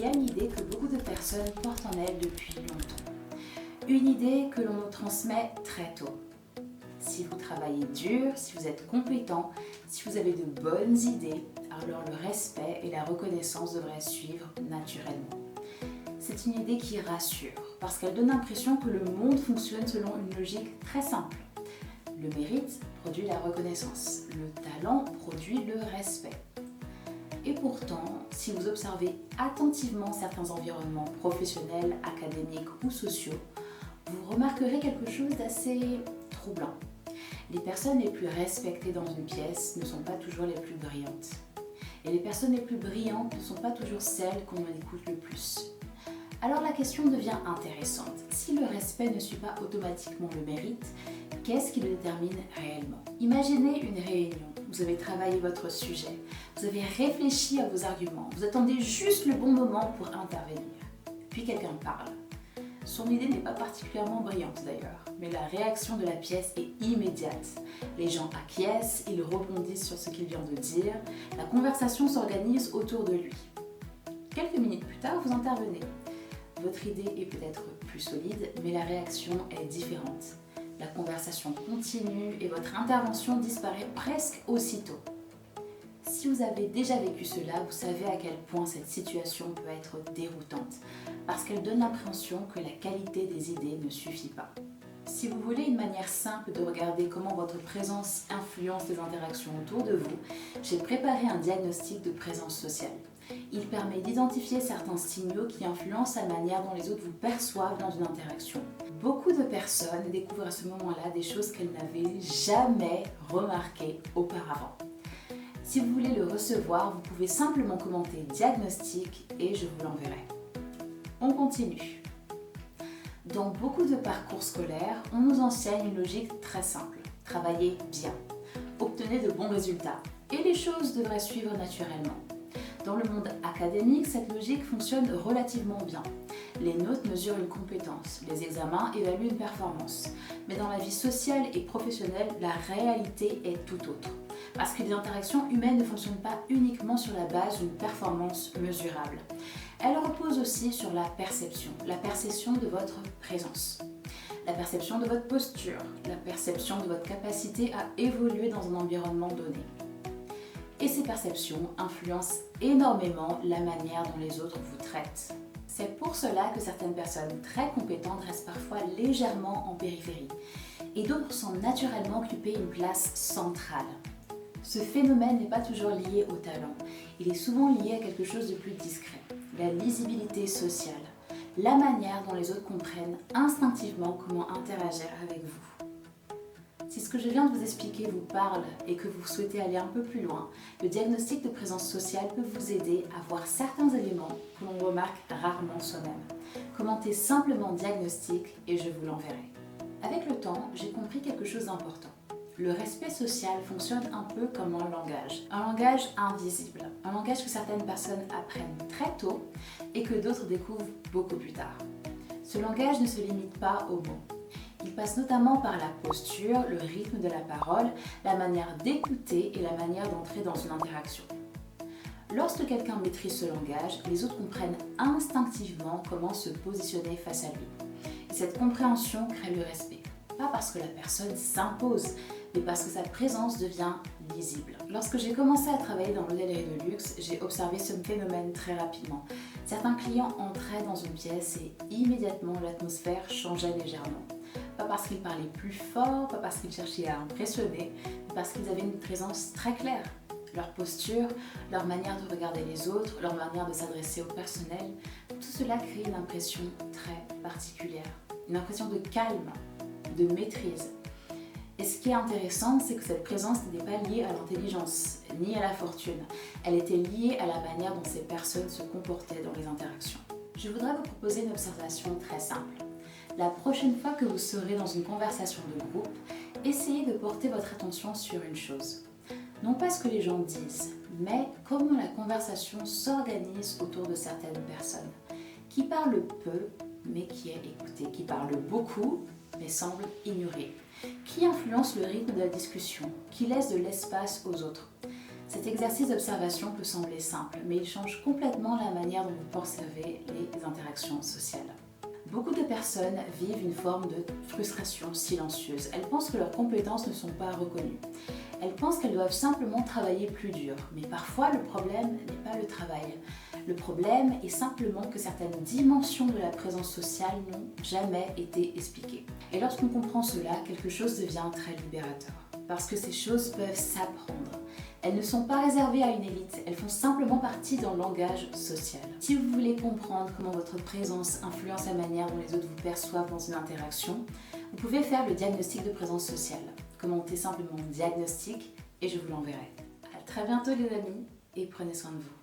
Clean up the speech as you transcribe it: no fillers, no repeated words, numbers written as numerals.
il y a une idée que beaucoup de personnes portent en elles depuis longtemps. Une idée que l'on nous transmet très tôt. Si vous travaillez dur, si vous êtes compétent, si vous avez de bonnes idées, alors le respect et la reconnaissance devraient suivre naturellement. C'est une idée qui rassure, parce qu'elle donne l'impression que le monde fonctionne selon une logique très simple. Le mérite produit la reconnaissance, le talent produit le respect. Et pourtant, si vous observez attentivement certains environnements professionnels, académiques ou sociaux, vous remarquerez quelque chose d'assez troublant. Les personnes les plus respectées dans une pièce ne sont pas toujours les plus brillantes. Et les personnes les plus brillantes ne sont pas toujours celles qu'on écoute le plus. Alors la question devient intéressante. Si le respect ne suit pas automatiquement le mérite, qu'est-ce qui le détermine réellement? Imaginez une réunion. Vous avez travaillé votre sujet, vous avez réfléchi à vos arguments, vous attendez juste le bon moment pour intervenir. Puis quelqu'un parle. Son idée n'est pas particulièrement brillante d'ailleurs, mais la réaction de la pièce est immédiate. Les gens acquiescent, ils rebondissent sur ce qu'il vient de dire, la conversation s'organise autour de lui. Quelques minutes plus tard, vous intervenez. Votre idée est peut-être plus solide, mais la réaction est différente. La conversation continue et votre intervention disparaît presque aussitôt. Si vous avez déjà vécu cela, vous savez à quel point cette situation peut être déroutante, parce qu'elle donne l'impression que la qualité des idées ne suffit pas. Si vous voulez une manière simple de regarder comment votre présence influence les interactions autour de vous, j'ai préparé un diagnostic de présence sociale. Il permet d'identifier certains signaux qui influencent la manière dont les autres vous perçoivent dans une interaction. Beaucoup de personnes découvrent à ce moment-là des choses qu'elles n'avaient jamais remarquées auparavant. Si vous voulez le recevoir, vous pouvez simplement commenter diagnostic et je vous l'enverrai. On continue. Dans beaucoup de parcours scolaires, on nous enseigne une logique très simple. Travaillez bien, obtenez de bons résultats et les choses devraient suivre naturellement. Dans le monde académique, cette logique fonctionne relativement bien. Les notes mesurent une compétence, les examens évaluent une performance. Mais dans la vie sociale et professionnelle, la réalité est tout autre. Parce que les interactions humaines ne fonctionnent pas uniquement sur la base d'une performance mesurable. Elles reposent aussi sur la perception de votre présence, la perception de votre posture, la perception de votre capacité à évoluer dans un environnement donné. Et ces perceptions influencent énormément la manière dont les autres vous traitent. C'est pour cela que certaines personnes très compétentes restent parfois légèrement en périphérie et d'autres semblent naturellement occuper une place centrale. Ce phénomène n'est pas toujours lié au talent, il est souvent lié à quelque chose de plus discret, la lisibilité sociale, la manière dont les autres comprennent instinctivement comment interagir avec vous. Si ce que je viens de vous expliquer vous parle et que vous souhaitez aller un peu plus loin, le diagnostic de présence sociale peut vous aider à voir certains éléments que l'on remarque rarement soi-même. Commentez simplement diagnostic et je vous l'enverrai. Avec le temps, j'ai compris quelque chose d'important. Le respect social fonctionne un peu comme un langage invisible, un langage que certaines personnes apprennent très tôt et que d'autres découvrent beaucoup plus tard. Ce langage ne se limite pas aux mots. Il passe notamment par la posture, le rythme de la parole, la manière d'écouter et la manière d'entrer dans une interaction. Lorsque quelqu'un maîtrise ce langage, les autres comprennent instinctivement comment se positionner face à lui. Et cette compréhension crée le respect. Pas parce que la personne s'impose, mais parce que sa présence devient lisible. Lorsque j'ai commencé à travailler dans l'hôtellerie de luxe, j'ai observé ce phénomène très rapidement. Certains clients entraient dans une pièce et immédiatement l'atmosphère changeait légèrement. Pas parce qu'ils parlaient plus fort, pas parce qu'ils cherchaient à impressionner, mais parce qu'ils avaient une présence très claire. Leur posture, leur manière de regarder les autres, leur manière de s'adresser au personnel, tout cela crée une impression très particulière. Une impression de calme, de maîtrise. Et ce qui est intéressant, c'est que cette présence n'était pas liée à l'intelligence, ni à la fortune. Elle était liée à la manière dont ces personnes se comportaient dans les interactions. Je voudrais vous proposer une observation très simple. La prochaine fois que vous serez dans une conversation de groupe, essayez de porter votre attention sur une chose. Non pas ce que les gens disent, mais comment la conversation s'organise autour de certaines personnes, qui parlent peu, mais qui est écoutée, qui parlent beaucoup, mais semble ignorée, qui influence le rythme de la discussion, qui laisse de l'espace aux autres. Cet exercice d'observation peut sembler simple, mais il change complètement la manière dont vous percevez les interactions sociales. Beaucoup de personnes vivent une forme de frustration silencieuse. Elles pensent que leurs compétences ne sont pas reconnues. Elles pensent qu'elles doivent simplement travailler plus dur. Mais parfois, le problème n'est pas le travail. Le problème est simplement que certaines dimensions de la présence sociale n'ont jamais été expliquées. Et lorsqu'on comprend cela, quelque chose devient très libérateur. Parce que ces choses peuvent s'apprendre. Elles ne sont pas réservées à une élite, elles font simplement partie d'un langage social. Si vous voulez comprendre comment votre présence influence la manière dont les autres vous perçoivent dans une interaction, vous pouvez faire le diagnostic de présence sociale. Commentez simplement diagnostic et je vous l'enverrai. À très bientôt les amis et prenez soin de vous.